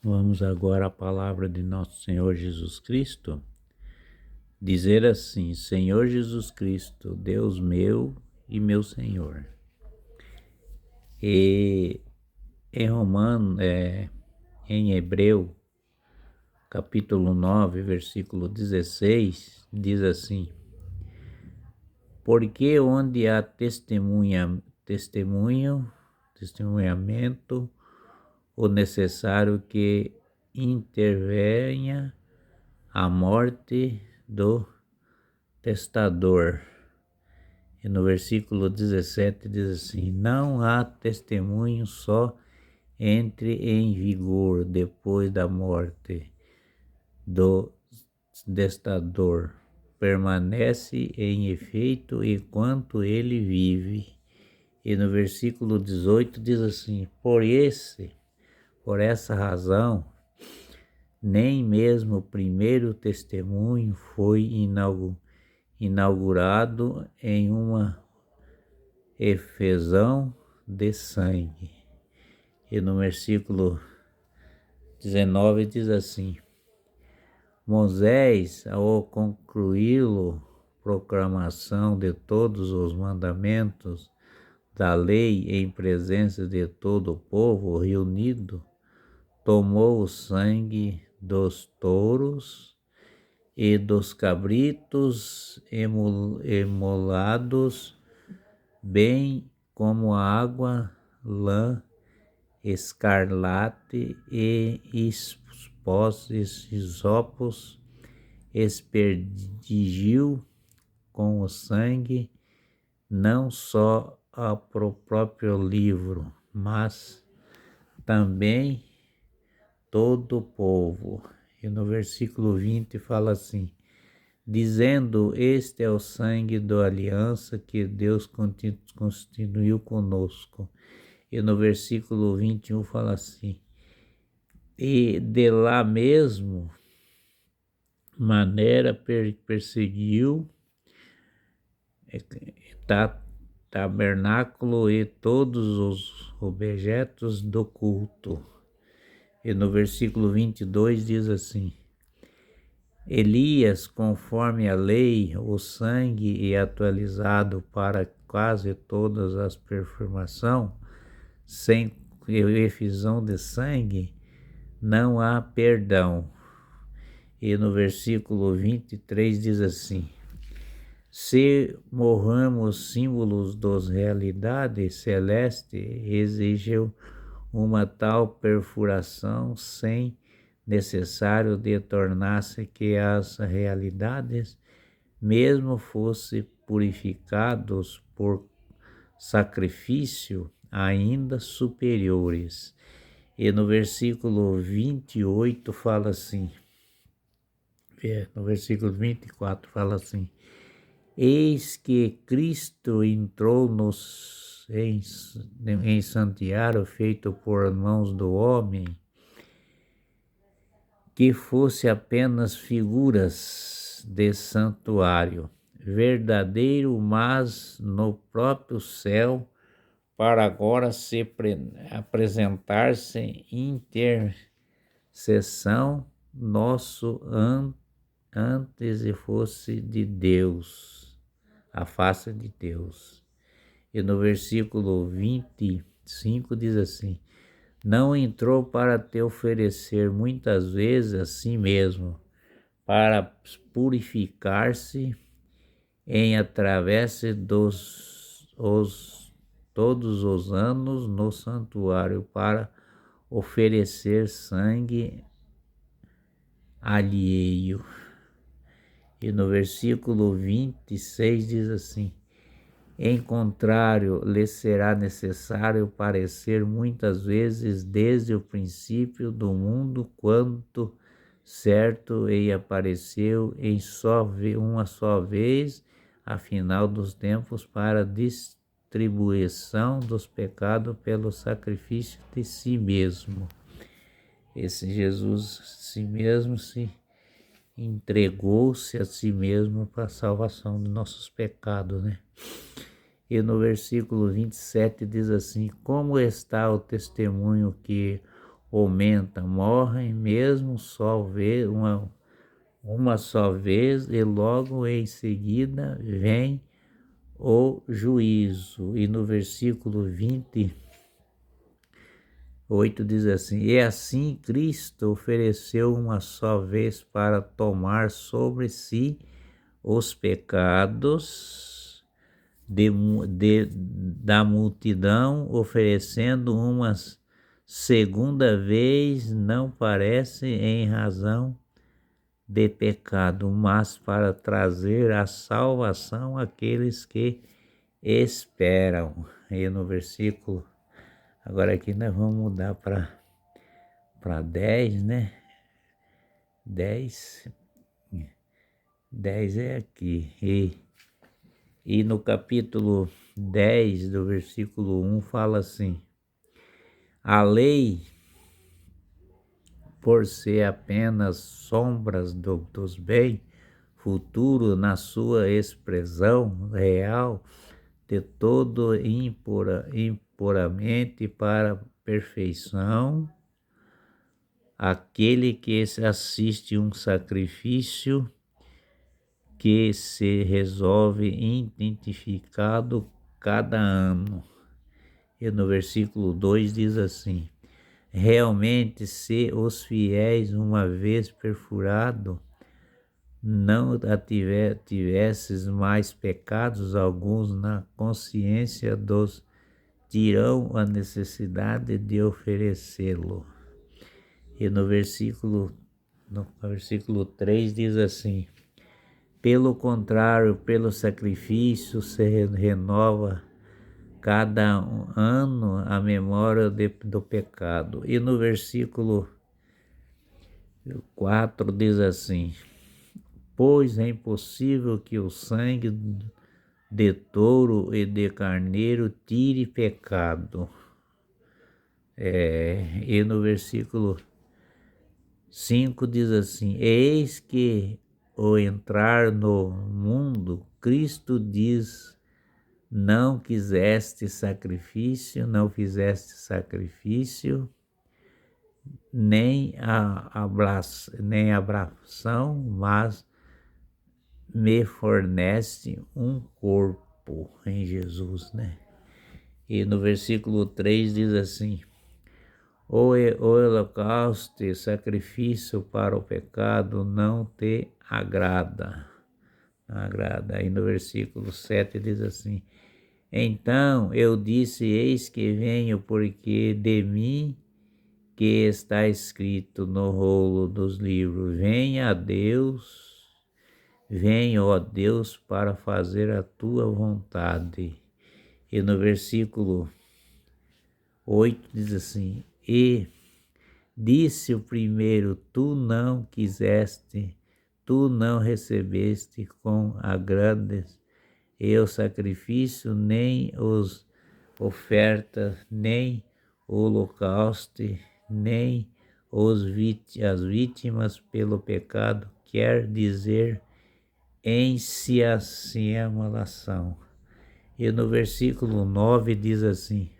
Vamos agora à palavra de nosso Senhor Jesus Cristo. Dizer assim: Senhor Jesus Cristo, Deus meu e meu Senhor. E em em Hebreu, capítulo 9, versículo 16, diz assim: Porque onde há testemunhamento, o necessário que intervenha a morte do testador. E no versículo 17 diz assim: Não há testemunho só entre em vigor depois da morte do testador. Permanece em efeito enquanto ele vive. E no versículo 18 diz assim: Por essa razão, nem mesmo o primeiro testemunho foi inaugurado em uma efusão de sangue. E no versículo 19 diz assim: Moisés, ao concluí-lo, proclamação de todos os mandamentos da lei em presença de todo o povo reunido, tomou o sangue dos touros e dos cabritos emolados, bem como água, lã, escarlate e hisopos, espergiu com o sangue não só ao próprio livro, mas também todo o povo. E no versículo 20 fala assim: dizendo: Este é o sangue da aliança que Deus constituiu conosco. E no versículo 21 fala assim: E de lá mesmo maneira perseguiu tabernáculo e todos os objetos do culto. E no versículo 22 diz assim: Elias, conforme a lei, o sangue é atualizado para quase todas as performações, sem efusão de sangue, não há perdão. E no versículo 23 diz assim: Se morramos símbolos das realidades celestes, exigem uma tal perfuração sem necessário de tornar-se que as realidades, mesmo fossem purificados por sacrifício ainda superiores. E no versículo 28 fala assim, no versículo 24 fala assim: Eis que Cristo entrou em santuário feito por mãos do homem, que fosse apenas figuras de santuário verdadeiro, mas no próprio céu, para agora se apresentar-se em intercessão nosso antes e fosse de Deus, a face de Deus. E no versículo 25 diz assim: Não entrou para te oferecer muitas vezes a si mesmo, para purificar-se em através todos os anos no santuário, para oferecer sangue alheio. E no versículo 26 diz assim: Em contrário, lhe será necessário parecer muitas vezes desde o princípio do mundo, quanto certo e apareceu em uma só vez, a final dos tempos, para distribuição dos pecados pelo sacrifício de si mesmo. Esse Jesus, si mesmo, se entregou-se a si mesmo para a salvação de nossos pecados, né? E no versículo 27 diz assim: Como está o testemunho que aumenta, morrem mesmo só ver uma só vez e logo em seguida vem o juízo. E no versículo 28 diz assim: E assim Cristo ofereceu uma só vez para tomar sobre si os pecados da multidão, oferecendo uma segunda vez, não parece em razão de pecado, mas para trazer a salvação àqueles que esperam. E no versículo, agora aqui nós vamos mudar para 10, né? 10 é aqui. E no capítulo 10 do versículo 1 fala assim: a lei, por ser apenas sombras dos bens futuro na sua expressão real, de todo impuramente para perfeição, aquele que assiste um sacrifício que se resolve identificado cada ano. E no versículo 2 diz assim: realmente, se os fiéis, uma vez perfurado, não tivesses mais pecados alguns na consciência dos, dirão a necessidade de oferecê-lo. E no versículo 3 diz assim: pelo contrário, pelo sacrifício se renova cada ano a memória do pecado. E no versículo 4 diz assim: pois é impossível que o sangue de touro e de carneiro tire pecado. E no versículo 5 diz assim: eis que ao entrar no mundo, Cristo diz, não fizeste sacrifício, nem abração, mas me fornece um corpo em Jesus, né? E no versículo 3 diz assim: o holocausto e sacrifício para o pecado não te agrada. E no versículo 7 diz assim: então eu disse, eis que venho, porque de mim que está escrito no rolo dos livros, venha, ó Deus, para fazer a tua vontade. E no versículo 8 diz assim: e disse o primeiro, tu não quiseste, tu não recebeste com agrades e o sacrifício, nem os ofertas, nem o holocausto, nem as vítimas pelo pecado, quer dizer, em si a malação. E no versículo 9 diz assim: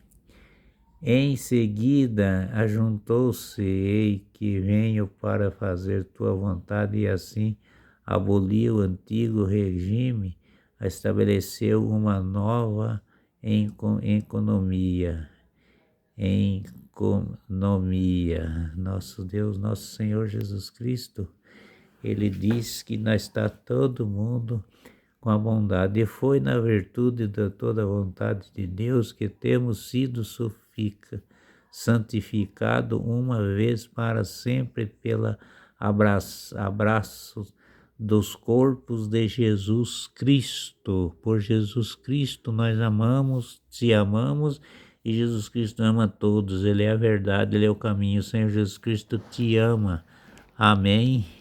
em seguida ajuntou-se, ei que venho para fazer tua vontade, e assim aboliu o antigo regime, estabeleceu uma nova economia. Nosso Deus, nosso Senhor Jesus Cristo, Ele diz que nós está todo mundo com a bondade, e foi na virtude de toda a vontade de Deus que temos sido santificado uma vez para sempre pela abraço dos corpos de Jesus Cristo. Por Jesus Cristo nós amamos, te amamos, e Jesus Cristo ama todos. Ele é a verdade, Ele é o caminho. O Senhor Jesus Cristo te ama. Amém.